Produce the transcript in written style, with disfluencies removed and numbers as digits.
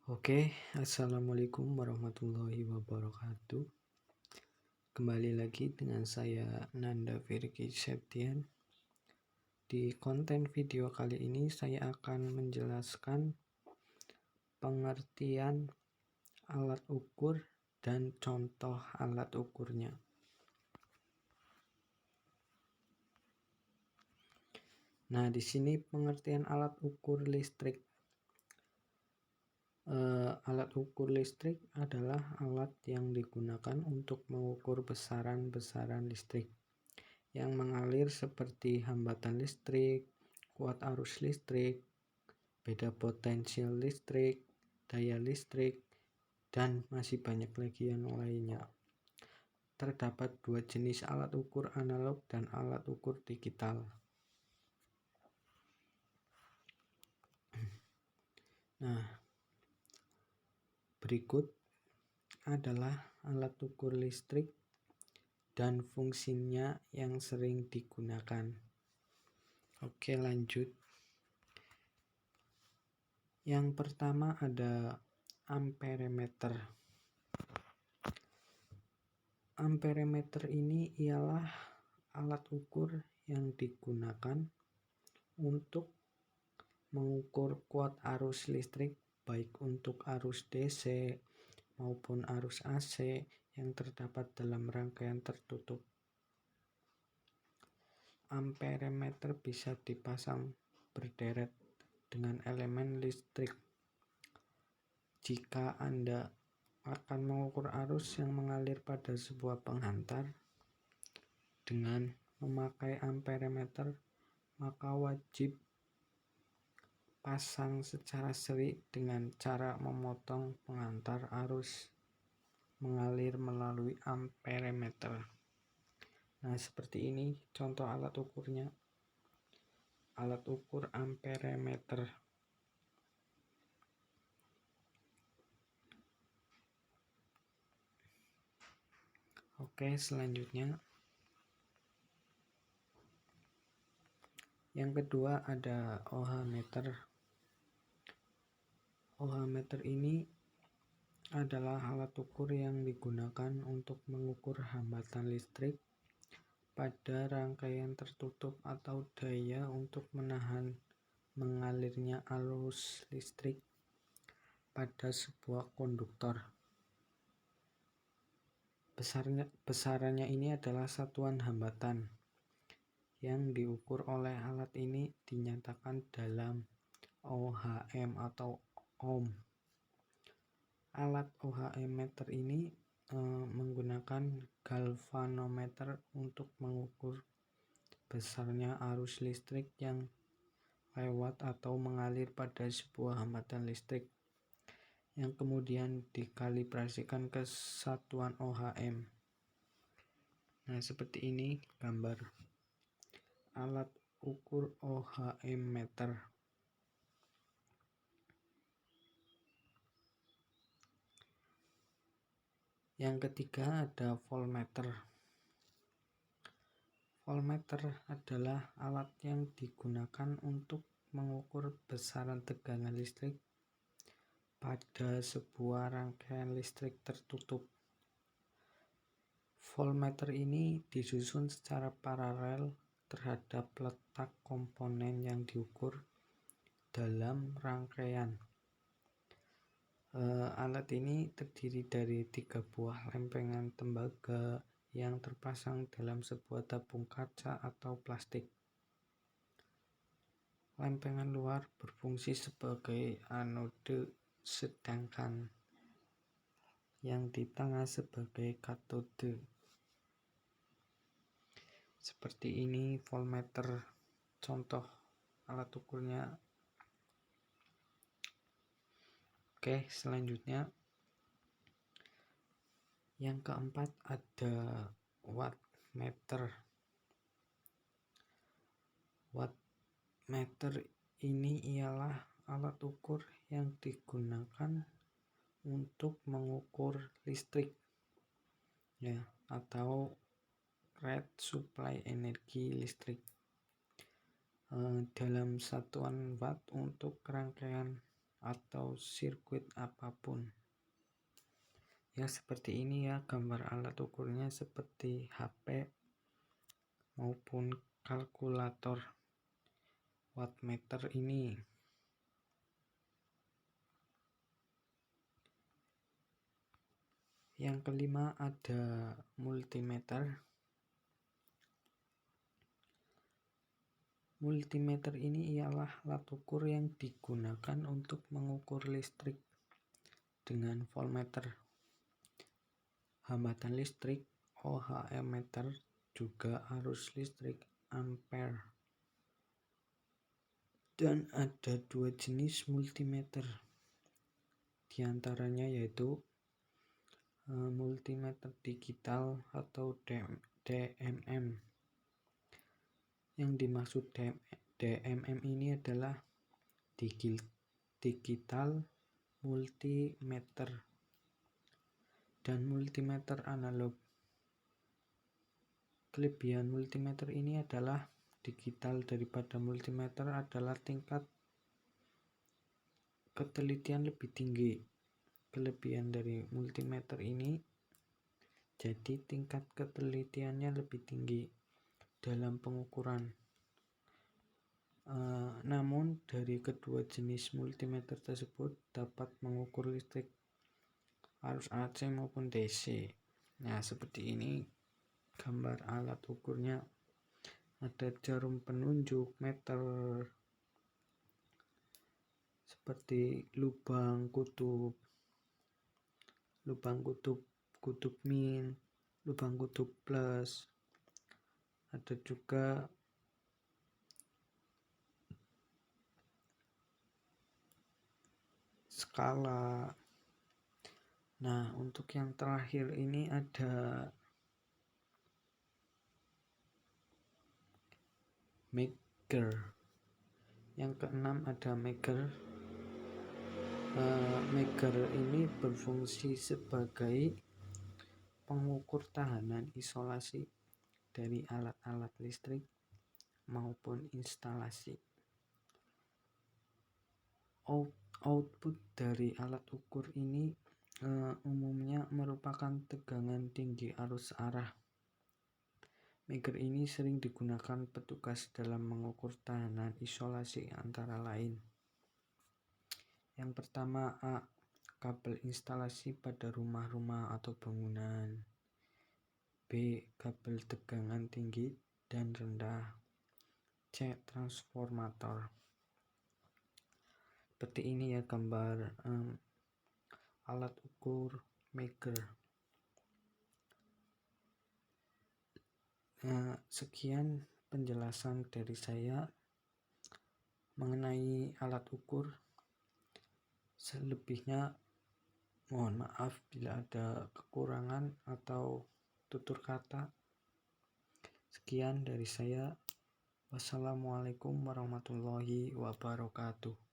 Oke, assalamualaikum warahmatullahi wabarakatuh. Kembali lagi dengan saya Nanda Virgi Septian. Di konten video kali ini saya akan menjelaskan pengertian alat ukur dan contoh alat ukurnya. Nah, di sini pengertian alat ukur listrik. Alat ukur listrik adalah alat yang digunakan untuk mengukur besaran-besaran listrik yang mengalir seperti hambatan listrik, kuat arus listrik, beda potensial listrik, daya listrik, dan masih banyak lagi yang lainnya. Terdapat dua jenis alat ukur analog dan alat ukur digital. Nah, berikut adalah alat ukur listrik dan fungsinya yang sering digunakan. Oke, lanjut. Yang pertama ada amperemeter. Amperemeter ini ialah alat ukur yang digunakan untuk mengukur kuat arus listrik baik untuk arus DC maupun arus AC yang terdapat dalam rangkaian tertutup. Amperemeter bisa dipasang berderet dengan elemen listrik. Jika Anda akan mengukur arus yang mengalir pada sebuah penghantar dengan memakai amperemeter, maka wajib pasang secara seri dengan cara memotong pengantar arus mengalir melalui amperemeter. Nah, seperti ini contoh alat ukurnya. Alat ukur amperemeter. Oke, selanjutnya yang kedua ada ohmmeter. Ohmmeter ini adalah alat ukur yang digunakan untuk mengukur hambatan listrik pada rangkaian tertutup atau daya untuk menahan mengalirnya arus listrik pada sebuah konduktor. Besarannya ini adalah satuan hambatan yang diukur oleh alat ini dinyatakan dalam ohm atau ohm. Alat ohmmeter ini menggunakan galvanometer untuk mengukur besarnya arus listrik yang lewat atau mengalir pada sebuah hambatan listrik yang kemudian dikalibrasikan ke satuan ohm. Nah, seperti ini gambar alat ukur ohmmeter. Yang ketiga ada voltmeter. Voltmeter adalah alat yang digunakan untuk mengukur besaran tegangan listrik pada sebuah rangkaian listrik tertutup. Voltmeter ini disusun secara paralel terhadap letak komponen yang diukur dalam rangkaian. Alat ini terdiri dari 3 buah lempengan tembaga yang terpasang dalam sebuah tabung kaca atau plastik. Lempengan luar berfungsi sebagai anode, sedangkan yang di tengah sebagai katode. Seperti ini voltmeter, contoh alat ukurnya. Oke, selanjutnya yang keempat ada wattmeter. Wattmeter ini ialah alat ukur yang digunakan untuk mengukur listrik, ya, atau rate supply energi listrik dalam satuan watt untuk rangkaian atau sirkuit apapun. Ya seperti ini ya gambar alat ukurnya, seperti HP maupun kalkulator wattmeter ini. Yang kelima ada multimeter. Multimeter ini ialah alat ukur yang digunakan untuk mengukur listrik dengan voltmeter, hambatan listrik, ohm meter, juga arus listrik, ampere. Dan ada dua jenis multimeter, diantaranya yaitu multimeter digital atau DMM. Yang dimaksud DMM ini adalah digital multimeter dan multimeter analog. Kelebihan multimeter ini adalah digital daripada multimeter adalah tingkat ketelitian lebih tinggi. Kelebihan dari multimeter ini jadi tingkat ketelitiannya lebih tinggi dalam pengukuran. Namun dari kedua jenis multimeter tersebut dapat mengukur listrik arus AC maupun DC. Nah, seperti ini gambar alat ukurnya. Ada jarum penunjuk, meter, seperti lubang kutub min, lubang kutub plus. Ada juga skala. Nah, untuk yang terakhir ini ada Megger. Yang keenam ada Megger. Megger ini berfungsi sebagai pengukur tahanan isolasi dari alat-alat listrik maupun instalasi. Output dari alat ukur ini umumnya merupakan tegangan tinggi arus arah. Megger ini sering digunakan petugas dalam mengukur tahanan isolasi antara lain. Yang pertama, A. Kabel instalasi pada rumah-rumah atau bangunan. B. Kabel tegangan tinggi dan rendah. C. Transformator. Seperti ini ya gambar alat ukur Megger. Sekian penjelasan dari saya mengenai alat ukur. Selebihnya mohon maaf bila ada kekurangan atau tutur kata. Sekian dari saya. Wassalamualaikum warahmatullahi wabarakatuh.